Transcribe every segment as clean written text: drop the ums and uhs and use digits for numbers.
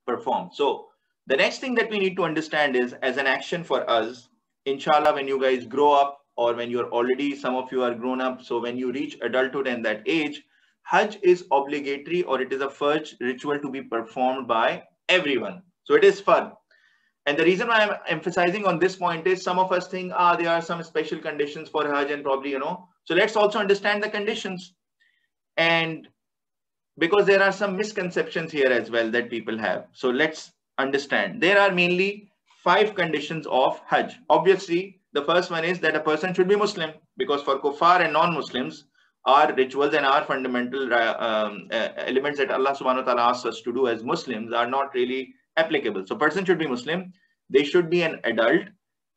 perform. So the next thing that we need to understand is, as an action for us, inshallah, when you guys grow up, or when you're already, some of you are grown up, so when you reach adulthood and that age, Hajj is obligatory, or it is a first ritual to be performed by everyone. So it is fun. And the reason why I'm emphasizing on this point is, some of us think, there are some special conditions for Hajj, and probably, so let's also understand the conditions. And because there are some misconceptions here as well that people have. So let's understand. There are mainly 5 conditions of Hajj. Obviously, the first one is that a person should be Muslim, because for kuffar and non-Muslims, our rituals and our fundamental elements that Allah subhanahu wa ta'ala asks us to do as Muslims are not really applicable. So person should be Muslim, they should be an adult,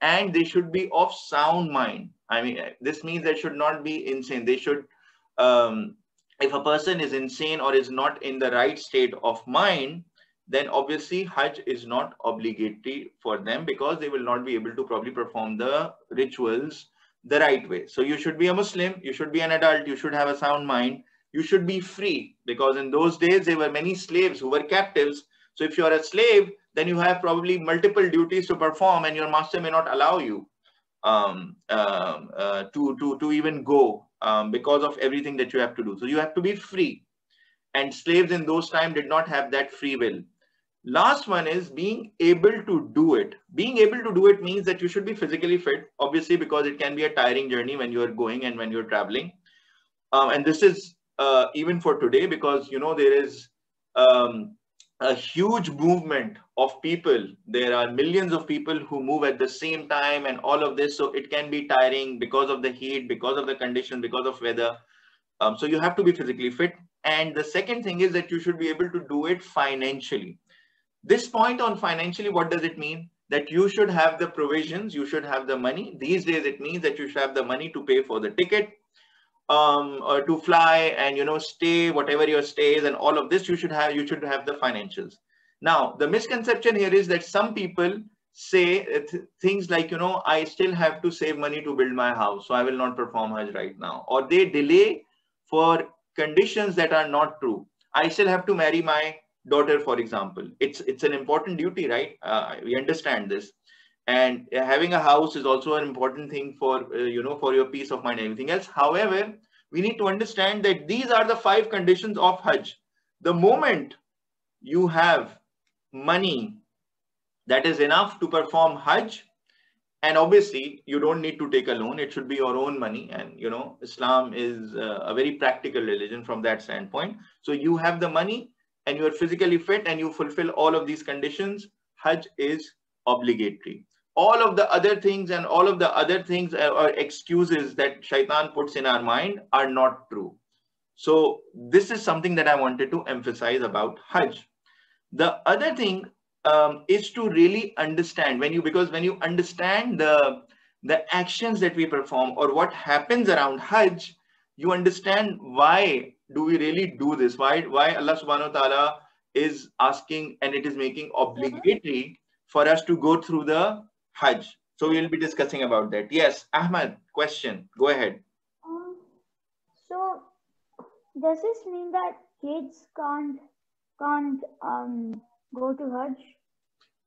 and they should be of sound mind. I mean, this means they should not be insane. They should, if a person is insane or is not in the right state of mind, then obviously Hajj is not obligatory for them, because they will not be able to probably perform the rituals the right way. So you should be a Muslim, you should be an adult, you should have a sound mind, you should be free, because in those days there were many slaves who were captives. So if you are a slave, then you have probably multiple duties to perform, and your master may not allow you to even go, because of everything that you have to do. So you have to be free, and slaves in those times did not have that free will. Last one is being able to do it. Being able to do it means that you should be physically fit, obviously, because it can be a tiring journey when you are going and when you're traveling. And this is even for today, because there is a huge movement of people. There are millions of people who move at the same time and all of this. So it can be tiring because of the heat, because of the condition, because of weather. So you have to be physically fit. And the second thing is that you should be able to do it financially. This point on financially, what does it mean? That you should have the provisions, you should have the money. These days, it means that you should have the money to pay for the ticket, or to fly and stay, whatever your stay is, and all of this you should have the financials. Now the misconception here is that some people say things like, I still have to save money to build my house, so I will not perform Hajj right now, or they delay for conditions that are not true. I still have to marry my daughter, for example. It's an important duty, right? We understand this. And having a house is also an important thing for for your peace of mind and everything else. However, we need to understand that these are the 5 conditions of Hajj. The moment you have money that is enough to perform Hajj, and obviously you don't need to take a loan, it should be your own money, and Islam is a very practical religion from that standpoint. So you have the money and you are physically fit and you fulfill all of these conditions, Hajj is obligatory. All of the other things and all of the other things or excuses that shaitan puts in our mind are not true. So this is something that I wanted to emphasize about Hajj. The other thing is to really understand, because when you understand the actions that we perform or what happens around Hajj, you understand why do we really do this, why Allah subhanahu wa ta'ala is asking and it is making obligatory for us to go through the Hajj. So we will be discussing about that. Yes, Ahmad, question. Go ahead. So does this mean that kids can't go to Hajj?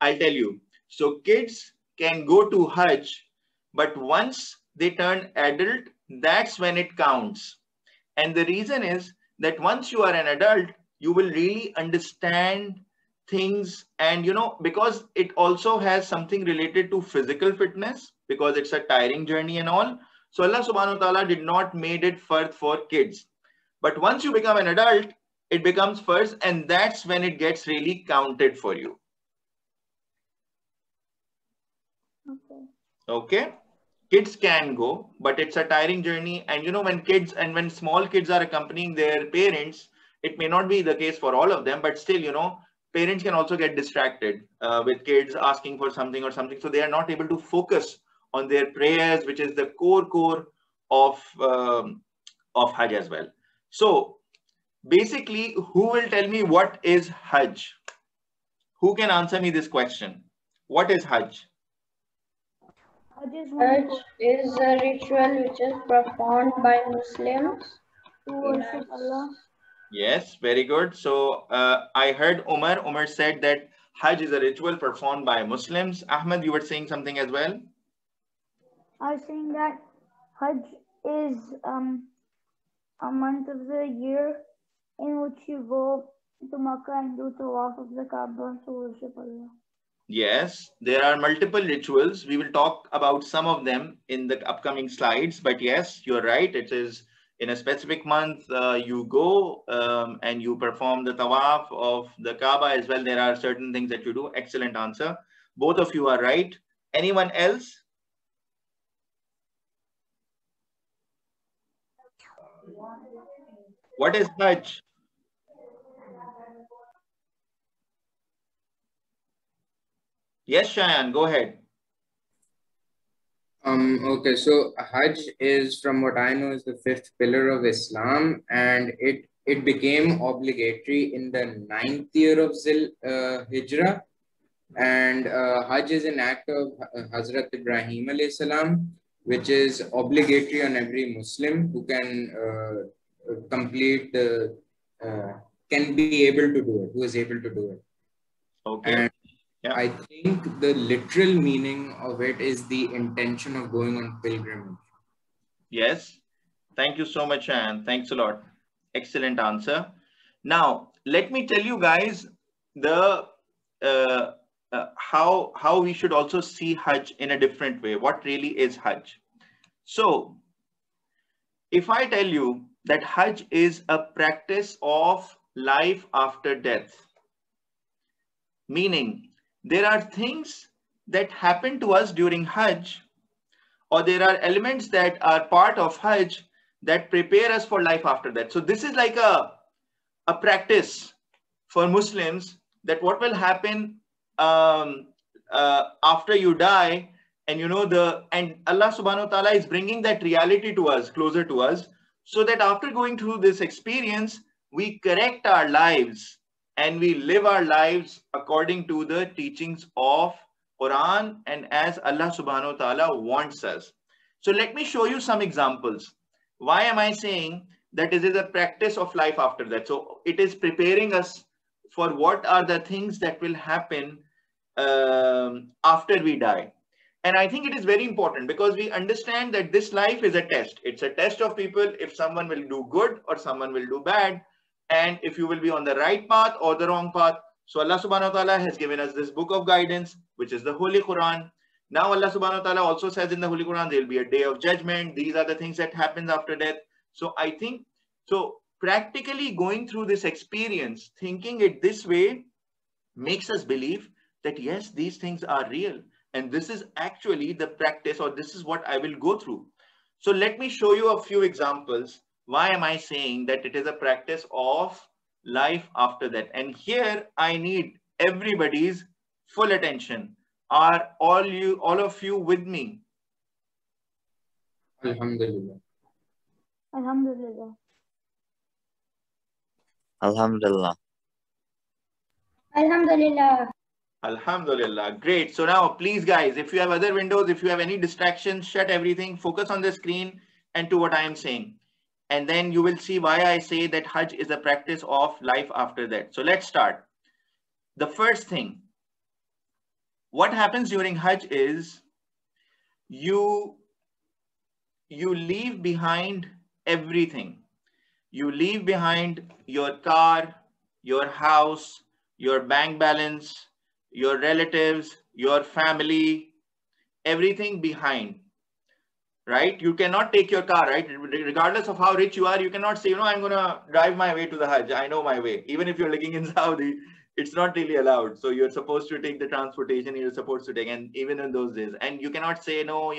I'll tell you. So kids can go to Hajj, but once they turn adult, that's when it counts. And the reason is that once you are an adult, you will really understand things, and because it also has something related to physical fitness, because it's a tiring journey and all. So Allah subhanahu wa ta'ala did not made it first for kids. But once you become an adult, it becomes first, and that's when it gets really counted for you. Okay. Kids can go, but it's a tiring journey. And when small kids are accompanying their parents, it may not be the case for all of them, but still, parents can also get distracted with kids asking for something or something. So they are not able to focus on their prayers, which is the core of Hajj as well. So basically, who will tell me what is Hajj? Who can answer me this question? What is Hajj? Hajj is a ritual which is performed by Muslims to worship Allah. Yes, very good. So I heard Umar. Umar said that Hajj is a ritual performed by Muslims. Ahmed, you were saying something as well? I was saying that Hajj is a month of the year in which you go to Makkah and do tawaf of the Kaaba to worship Allah. Yes, there are multiple rituals. We will talk about some of them in the upcoming slides. But yes, you're right. It is in a specific month you go and you perform the tawaf of the Kaaba as well. There are certain things that you do. Excellent answer. Both of you are right. Anyone else? What is Hajj? Yes, Shayan, go ahead. Okay, so Hajj is, from what I know, is the fifth pillar of Islam, and it became obligatory in the 9th year of Hijrah. And Hajj is an act of Hazrat Ibrahim alayhi salam, which is obligatory on every Muslim who can complete the can be able to do it, who is able to do it. Okay. And yeah. I think the literal meaning of it is the intention of going on pilgrimage. Yes. Thank you so much, Shayan. Thanks a lot. Excellent answer. Now, let me tell you guys the how we should also see Hajj in a different way. What really is Hajj? So, if I tell you that Hajj is a practice of life after death, meaning there are things that happen to us during Hajj, or there are elements that are part of Hajj that prepare us for life after that. So this is like a practice for Muslims, that what will happen after you die, and and Allah subhanahu wa ta'ala is bringing that reality to us, closer to us, so that after going through this experience, we correct our lives and we live our lives according to the teachings of Quran and as Allah subhanahu wa ta'ala wants us. So let me show you some examples. Why am I saying that it is a practice of life after that? So it is preparing us for what are the things that will happen after we die. And I think it is very important because we understand that this life is a test. It's a test of people, if someone will do good or someone will do bad, and if you will be on the right path or the wrong path. So Allah subhanahu wa ta'ala has given us this book of guidance, which is the Holy Quran. Now Allah subhanahu wa ta'ala also says in the Holy Quran, there will be a day of judgment. These are the things that happens after death. So I think, so practically going through this experience, thinking it this way, makes us believe that yes, these things are real. And this is actually the practice, or this is what I will go through. So let me show you a few examples. Why am I saying that it is a practice of life after that? And here I need everybody's full attention. Are all of you with me? Alhamdulillah. Alhamdulillah. Alhamdulillah. Alhamdulillah. Alhamdulillah. Great. So now please guys, if you have other windows, if you have any distractions, shut everything, focus on the screen and to what I am saying. And then you will see why I say that Hajj is a practice of life after that. So let's start. The first thing, what happens during Hajj is you leave behind everything. You leave behind your car, your house, your bank balance, your relatives, your family, everything behind, right? You cannot take your car, right? Regardless of how rich you are, you cannot say, I'm going to drive my way to the Hajj. I know my way. Even if you're living in Saudi, it's not really allowed. So you're supposed to take the transportation you're supposed to take. And even in those days, and you cannot say, no,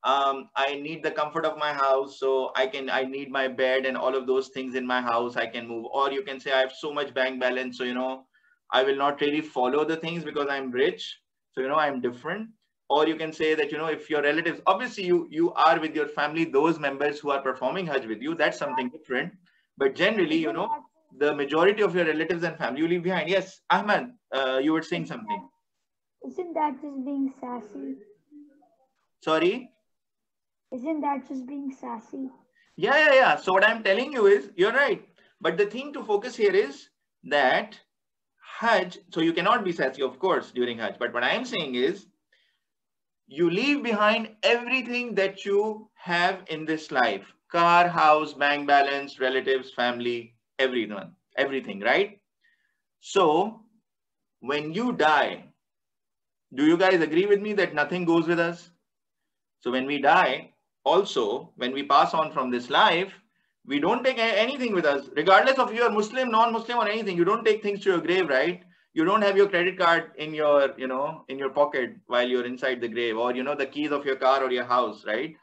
I need the comfort of my house. So I need my bed and all of those things in my house. I can move. Or you can say, I have so much bank balance. So, I will not really follow the things because I'm rich. So, I'm different. Or you can say that, if your relatives, obviously you are with your family, those members who are performing Hajj with you, that's something different. But generally, the majority of your relatives and family you leave behind. Yes, Ahmed, you were saying something. Isn't that just being sassy? Sorry? Isn't that just being sassy? Yeah. So what I'm telling you is, you're right. But the thing to focus here is that Hajj, so you cannot be sassy, of course, during Hajj. But what I am saying is, you leave behind everything that you have in this life. Car, house, bank balance, relatives, family, everyone, everything, right? So when you die, do you guys agree with me that nothing goes with us? So when we die, also, when we pass on from this life, we don't take anything with us, regardless of you are Muslim, non-Muslim or anything. You don't take things to your grave, right? You don't have your credit card in your, in your pocket while you're inside the grave, or, the keys of your car or your house, right?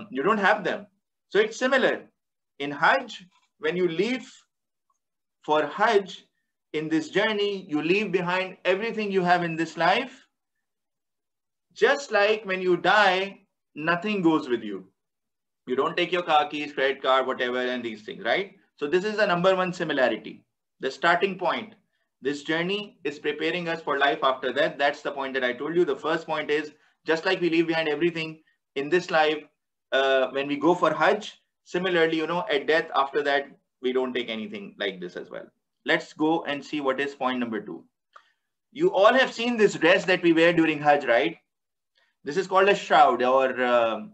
You don't have them. So it's similar. In Hajj, when you leave for Hajj, in this journey, you leave behind everything you have in this life. Just like when you die, nothing goes with you. You don't take your car keys, credit card, whatever, and these things, right? So this is the number one similarity. The starting point. This journey is preparing us for life after that. That's the point that I told you. The first point is, just like we leave behind everything in this life, when we go for Hajj, similarly, at death, after that, we don't take anything like this as well. Let's go and see what is point number 2. You all have seen this dress that we wear during Hajj, right? This is called a shroud, or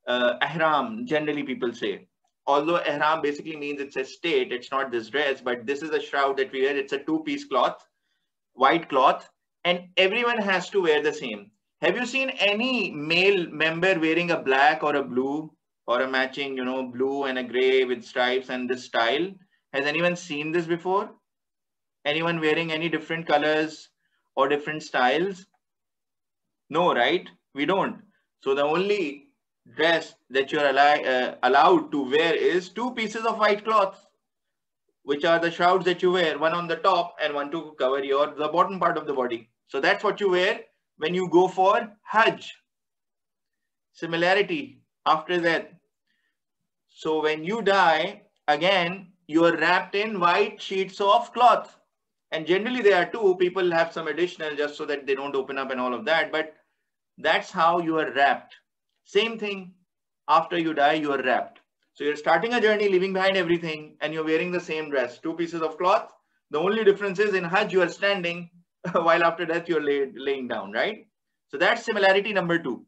ihram, generally people say. Although ihram basically means it's a state, it's not this dress, but this is a shroud that we wear. It's a 2-piece cloth, white cloth, and everyone has to wear the same. Have you seen any male member wearing a black or a blue or a matching, blue and a gray with stripes and this style? Has anyone seen this before? Anyone wearing any different colors or different styles? No, right? We don't. So the only dress that you're allowed to wear is 2 pieces of white cloth, which are the shrouds that you wear, one on the top and one to cover the bottom part of the body. So that's what you wear when you go for Hajj. Similarity after that. So when you die, again, you are wrapped in white sheets of cloth. And generally there are 2. People have some additional just so that they don't open up and all of that. But that's how you are wrapped. Same thing, after you die, you are wrapped. So you're starting a journey, leaving behind everything, and you're wearing the same dress, 2 pieces of cloth. The only difference is in Hajj, you are standing, while after death, you're laying down, right? So that's similarity number 2.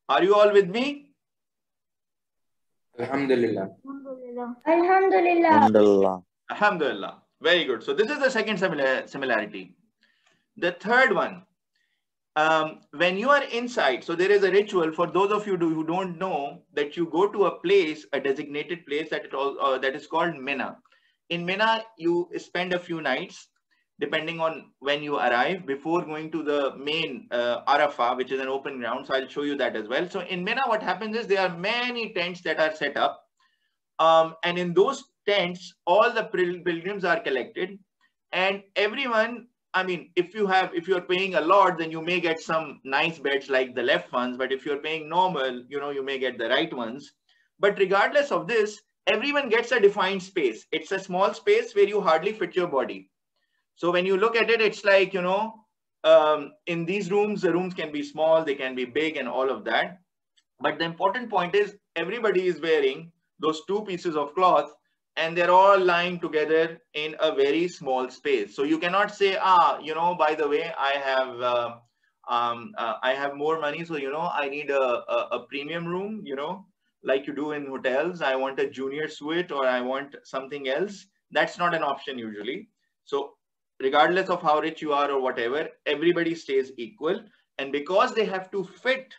Are you all with me? Alhamdulillah. Alhamdulillah. Alhamdulillah. Alhamdulillah. Alhamdulillah. Very good. So this is the second similarity. The third one. When you are inside, so there is a ritual for those of you who don't know, that you go to a place, a designated place that is called Mina. In Mina, you spend a few nights, depending on when you arrive, before going to the main Arafah, which is an open ground. So I'll show you that as well. So in Mina, what happens is there are many tents that are set up. And in those tents, all the pilgrims are collected, and everyone, I mean, if you're paying a lot, then you may get some nice beds like the left ones. But if you're paying normal, you may get the right ones. But regardless of this, everyone gets a defined space. It's a small space where you hardly fit your body. So when you look at it, it's like, in these rooms, the rooms can be small, they can be big and all of that. But the important point is everybody is wearing those 2 pieces of cloth, and they're all lying together in a very small space. So you cannot say, by the way, I have more money, so I need a premium room, like you do in hotels. I want a junior suite, or I want something else. That's not an option usually. So regardless of how rich you are or whatever, everybody stays equal. And because they have to fit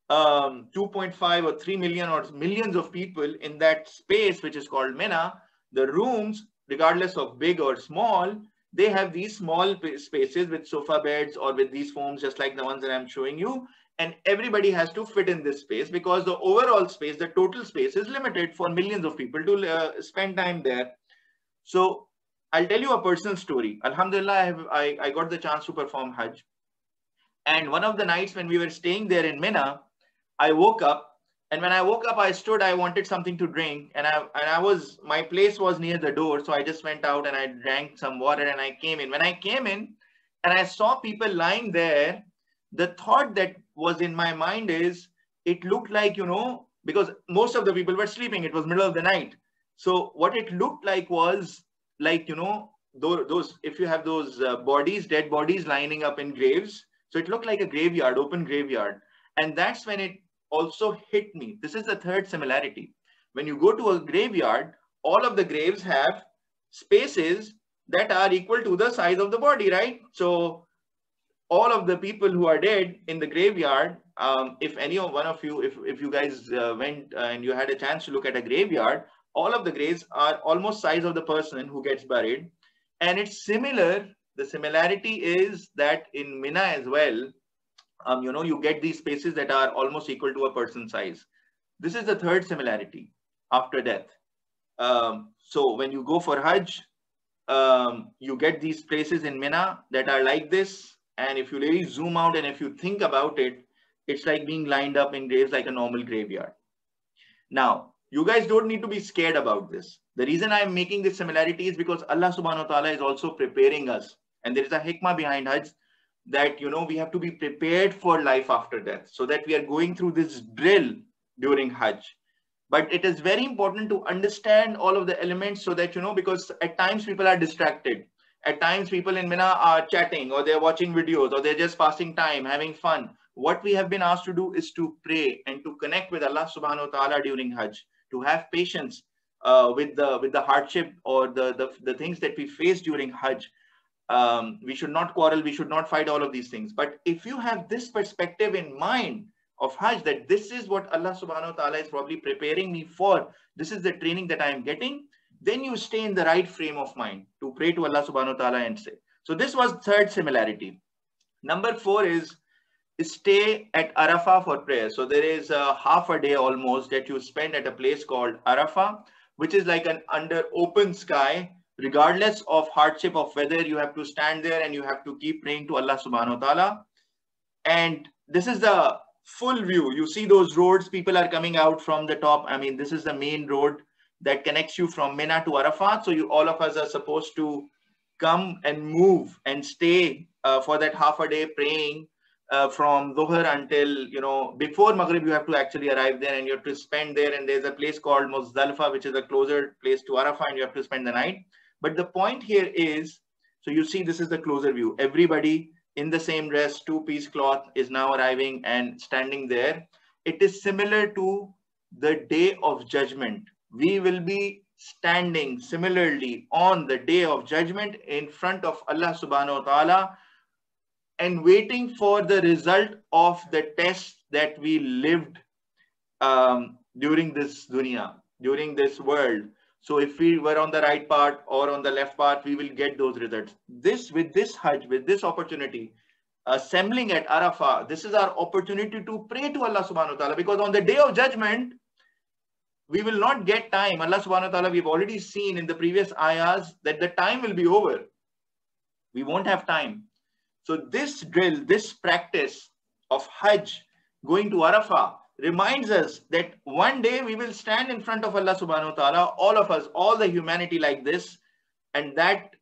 2.5 or 3 million or millions of people in that space, which is called Mina, the rooms, regardless of big or small, they have these small spaces with sofa beds or with these foams, just like the ones that I'm showing you. And everybody has to fit in this space, because the overall space, the total space, is limited for millions of people to spend time there. So I'll tell you a personal story. Alhamdulillah, I got the chance to perform Hajj. And one of the nights when we were staying there in Mina, I woke up, and when I woke up, I wanted something to drink, and my place was near the door. So I just went out and I drank some water, and I came in. When I came in and I saw people lying there, the thought that was in my mind is, it looked like, because most of the people were sleeping. It was middle of the night. So what it looked like was like, you know, those if you have those bodies, dead bodies lining up in graves. So it looked like a graveyard, open graveyard. And that's when it also hit me. This is the third similarity. When you go to a graveyard, all of the graves have spaces that are equal to the size of the body, right? So all of the people who are dead in the graveyard, if any of one of you, if you guys went and you had a chance to look at a graveyard, all of the graves are almost size of the person who gets buried. And it's similar. The similarity is that in Mina as well, you know, you get these spaces that are almost equal to a person's size. This is the third similarity after death. So when you go for Hajj, you get these places in Mina that are like this. And if you really zoom out and if you think about it, it's like being lined up in graves like a normal graveyard. Now, you guys don't need to be scared about this. The reason I'm making this similarity is because Allah subhanahu wa ta'ala is also preparing us. And there is a hikmah behind Hajj that, you know, we have to be prepared for life after death, so that we are going through this drill during Hajj. But it is very important to understand all of the elements so that, you know, because at times people are distracted. At times people in Mina are chatting, or they're watching videos, or they're just passing time, having fun. What we have been asked to do is to pray and to connect with Allah subhanahu wa ta'ala during Hajj, to have patience with the hardship or the things that we face during Hajj. We should not quarrel, we should not fight, all of these things. But if you have this perspective in mind of Hajj, that this is what Allah subhanahu wa ta'ala is probably preparing me for, this is the training that I am getting, then you stay in the right frame of mind to pray to Allah subhanahu wa ta'ala and say. So this was third similarity. Number 4 is stay at Arafah for prayer. So there is a half a day almost that you spend at a place called Arafah, which is like an under open sky. Regardless of hardship of weather, you have to stand there and you have to keep praying to Allah subhanahu wa ta'ala. And this is the full view. You see those roads, people are coming out from the top. I mean, this is the main road that connects you from Mina to Arafat. So all of us are supposed to come and move and stay for that half a day praying from Dhuhr until, you know, before Maghrib, you have to actually arrive there and you have to spend there. And there's a place called Muzdalifah, which is a closer place to Arafah, and you have to spend the night. But the point here is, so you see, this is the closer view. Everybody in the same dress, two-piece cloth, is now arriving and standing there. It is similar to the Day of Judgment. We will be standing similarly on the Day of Judgment in front of Allah subhanahu wa ta'ala and waiting for the result of the test that we lived during this dunya, during this world. So if we were on the right path or on the left path, we will get those results. With this Hajj, with this opportunity, assembling at Arafah, this is our opportunity to pray to Allah subhanahu wa ta'ala, because on the Day of Judgment, we will not get time. Allah subhanahu wa ta'ala, we've already seen in the previous ayahs that the time will be over. We won't have time. So this drill, this practice of Hajj, going to Arafah, reminds us that one day we will stand in front of Allah subhanahu wa ta'ala, all of us, all the humanity like this. And that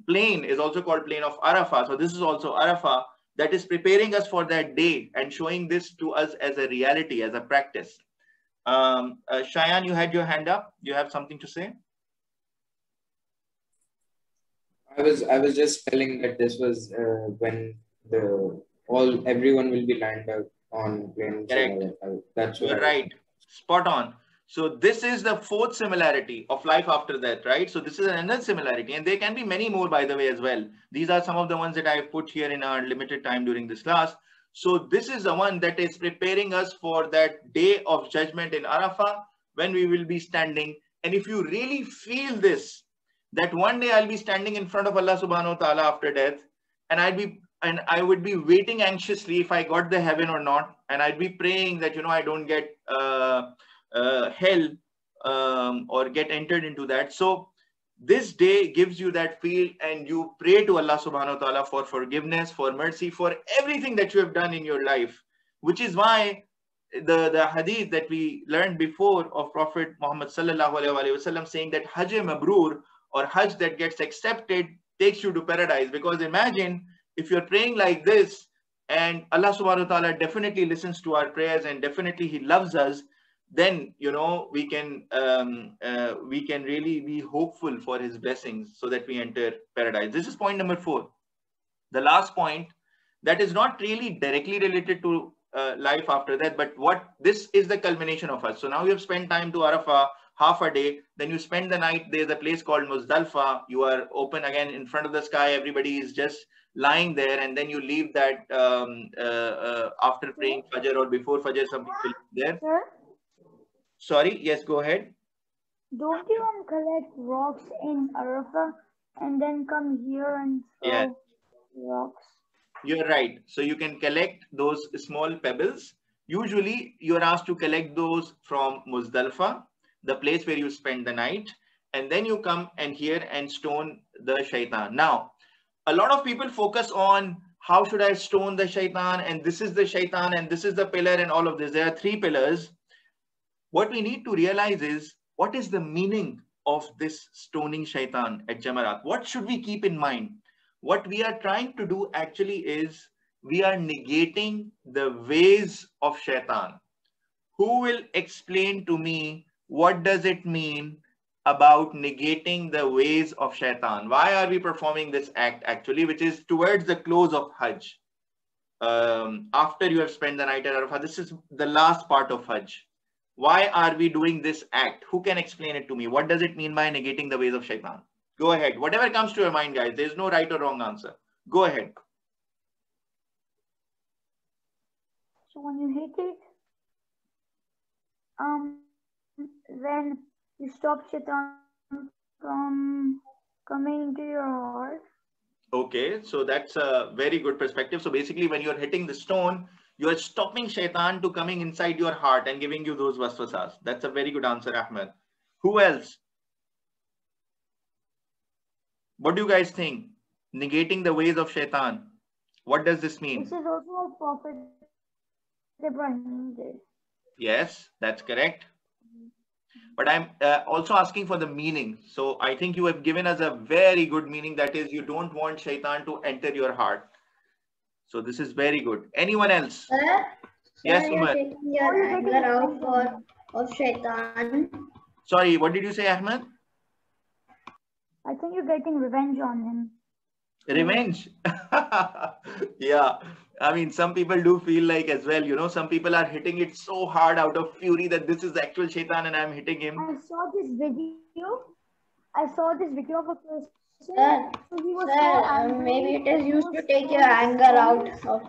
plain is also called plain of Arafah. So this is also Arafah that is preparing us for that day and showing this to us as a reality, as a practice. Shayan, you had your hand up. You have something to say? I was just telling that this was when everyone will be lined up on plane. Correct. That's what. You're right. Spot on. So this is the fourth similarity of life after death, right? So this is another similarity, and there can be many more, by the way, as well. These are some of the ones that I put here in our limited time during this class. So this is the one that is preparing us for that Day of Judgment in Arafah, when we will be standing. And if you really feel this, that one day I'll be standing in front of Allah subhanahu wa ta'ala after death, and I would be waiting anxiously if I got the heaven or not, and I'd be praying that, you know, I don't get hell or get entered into that. So this day gives you that feel, and you pray to Allah subhanahu wa ta'ala for forgiveness, for mercy, for everything that you have done in your life, which is why the hadith that we learned before of Prophet Muhammad sallallahu alaihi wasallam saying that Hajj Mabrur, or Hajj that gets accepted, takes you to paradise. Because imagine if you're praying like this, and Allah subhanahu wa ta'ala definitely listens to our prayers, and definitely He loves us. then we can really be hopeful for his blessings so that we enter paradise. This is point number 4. The last point that is not really directly related to life after that, but what this is the culmination of us. So now you have spent time to Arafah, half a day, then you spend the night. There's a place called Muzdalfa. You are open again in front of the sky. Everybody is just lying there, and then you leave that after praying Fajr or before Fajr. Some people there. Sir? Sorry, yes, go ahead. Don't you collect rocks in Arafah and then come here and throw rocks? You're right. So you can collect those small pebbles. Usually you're asked to collect those from Muzdalfa, the place where you spend the night, and then you come and here and stone the shaitan. Now, a lot of people focus on how should I stone the shaitan, and this is the shaitan, and this is the pillar, and all of this. There are 3 pillars. What we need to realize is, what is the meaning of this stoning shaitan at Jamarat? What should we keep in mind? What we are trying to do actually is, we are negating the ways of shaitan. Who will explain to me what does it mean about negating the ways of shaitan? Why are we performing this act actually, which is towards the close of Hajj? After you have spent the night at Arafah, this is the last part of Hajj. Why are we doing this act? Who can explain it to me? What does it mean by negating the ways of shaitan? Go ahead. Whatever comes to your mind, guys. There's no right or wrong answer. Go ahead. So when you hit it, then you stop shaitan from coming into your heart. Okay, so that's a very good perspective. So basically, when you're hitting the stone, you're stopping shaitan to coming inside your heart and giving you those waswasas. That's a very good answer, Ahmed. Who else? What do you guys think? Negating the ways of shaitan. What does this mean? This is also what Prophet Ibrahim did. Yes, that's correct. But I'm also asking for the meaning. So I think you have given us a very good meaning. That is, you don't want shaitan to enter your heart. So this is very good. Anyone else? Yes, you're taking your anger out of shaitan. Sorry, what did you say, Ahmed? I think you're getting revenge on him. Revenge? Yeah. I mean, some people do feel like as well, some people are hitting it so hard out of fury that this is the actual shaitan and I'm hitting him. I saw this video of a person. Sir, so he was so angry. Maybe it is used to take your anger out of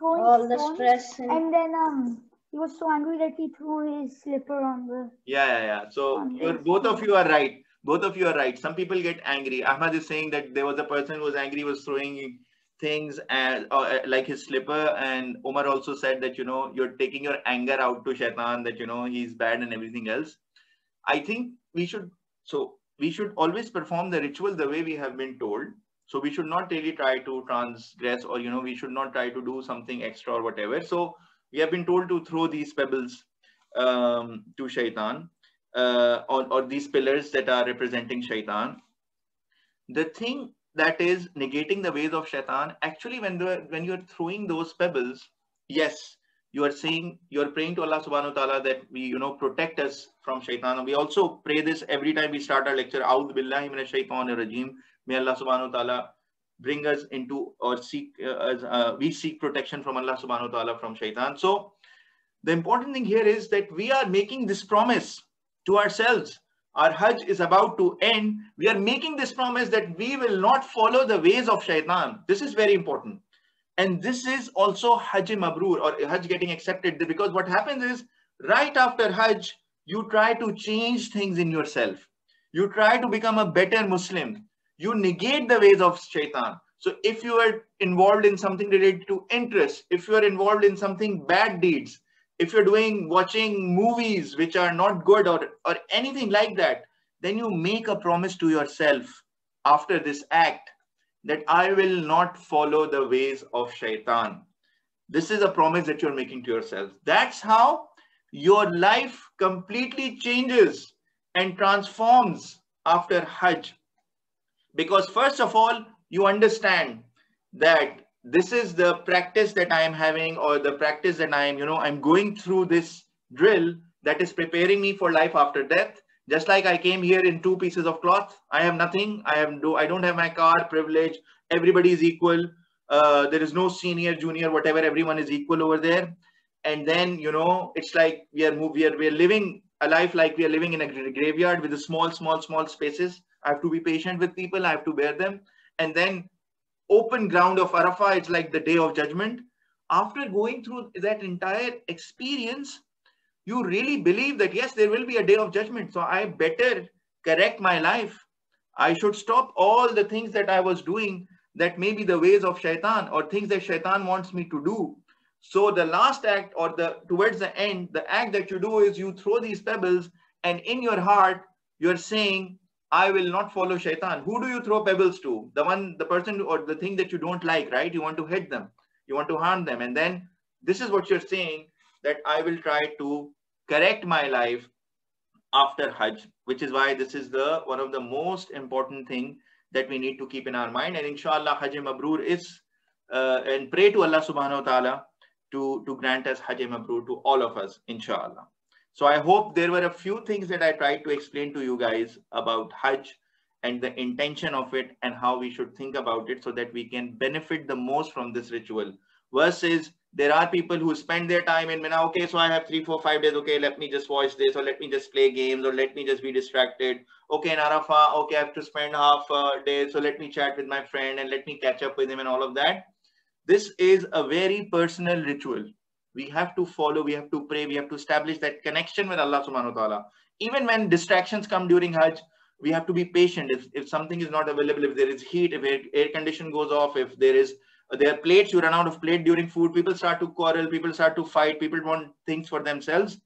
all the stress. And then he was so angry that he threw his slipper on the... Yeah. So both of you are right. Both of you are right. Some people get angry. Ahmad is saying that there was a person who was angry, was throwing things and like his slipper, and Umar also said that you're taking your anger out to shaitan, that he's bad and everything else. I think we should always perform the ritual the way we have been told. So we should not really try to transgress, or we should not try to do something extra or whatever. So we have been told to throw these pebbles to shaitan, or these pillars that are representing shaitan. The thing that is negating the ways of shaitan, actually when you're throwing those pebbles, yes, you are praying to Allah subhanahu wa ta'ala that we protect us from shaitan. And we also pray this every time we start our lecture. A'udhu billahi minash shaitanir rajim. May Allah subhanahu wa ta'ala bring us into, or we seek protection from Allah subhanahu wa ta'ala from shaitan. So the important thing here is that we are making this promise to ourselves. Our Hajj is about to end. We are making this promise that we will not follow the ways of shaitan. This is very important. And this is also Hajj Mabrur, or Hajj getting accepted, because what happens is, right after Hajj, you try to change things in yourself. You try to become a better Muslim. You negate the ways of shaitan. So if you are involved in something related to interest, if you are involved in something bad deeds, if you're watching movies which are not good, or anything like that, then you make a promise to yourself after this act that I will not follow the ways of shaitan. This is a promise that you're making to yourself. That's how your life completely changes and transforms after Hajj. Because first of all, you understand that this is the practice that I am having, or the practice that I'm going through this drill, that is preparing me for life after death. Just like I came here in 2 pieces of cloth. I have nothing. I don't have my car, privilege. Everybody is equal. There is no senior, junior, whatever. Everyone is equal over there. And then, you know, it's like we are living a life like we are living in a graveyard with the small spaces. I have to be patient with people. I have to bear them. And then open ground of Arafah, it's like the day of judgment. After going through that entire experience, you really believe that yes, there will be a day of judgment. So I better correct my life. I should stop all the things that I was doing that may be the ways of shaitan or things that shaitan wants me to do. So the last act, or towards the end, the act that you do is you throw these pebbles, and in your heart, you're saying, I will not follow shaitan. Who do you throw pebbles to? The person or the thing that you don't like, right? You want to hit them. You want to harm them. And then this is what you're saying, that I will try to correct my life after Hajj, which is why this is one of the most important thing that we need to keep in our mind. And inshallah, Hajj Mabrur is, and pray to Allah subhanahu wa ta'ala to grant us Hajj Mabrur to all of us, inshallah. So I hope there were a few things that I tried to explain to you guys about Hajj and the intention of it and how we should think about it so that we can benefit the most from this ritual. Versus there are people who spend their time in Mina, okay, so I have 3, 4, 5 days, okay, let me just watch this, or let me just play games, or let me just be distracted. Okay, in Arafah, okay, I have to spend half a day, so let me chat with my friend and let me catch up with him and all of that. This is a very personal ritual. We have to follow, we have to pray, we have to establish that connection with Allah subhanahu wa ta'ala. Even when distractions come during Hajj, we have to be patient. If something is not available, if there is heat, if air condition goes off, if there are plates, you run out of plate during food, people start to quarrel, people start to fight, people want things for themselves.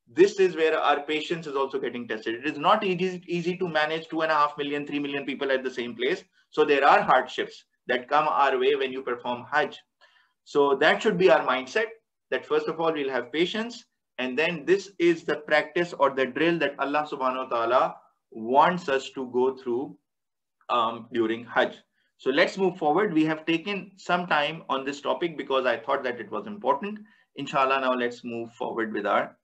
This is where our patience is also getting tested. It is not easy to manage 2.5 million, 3 million people at the same place. So there are hardships that come our way when you perform Hajj. So that should be our mindset, that first of all, we'll have patience. And then this is the practice or the drill that Allah subhanahu wa ta'ala wants us to go through during Hajj. So let's move forward. We have taken some time on this topic because I thought that it was important. Inshallah, now let's move forward with our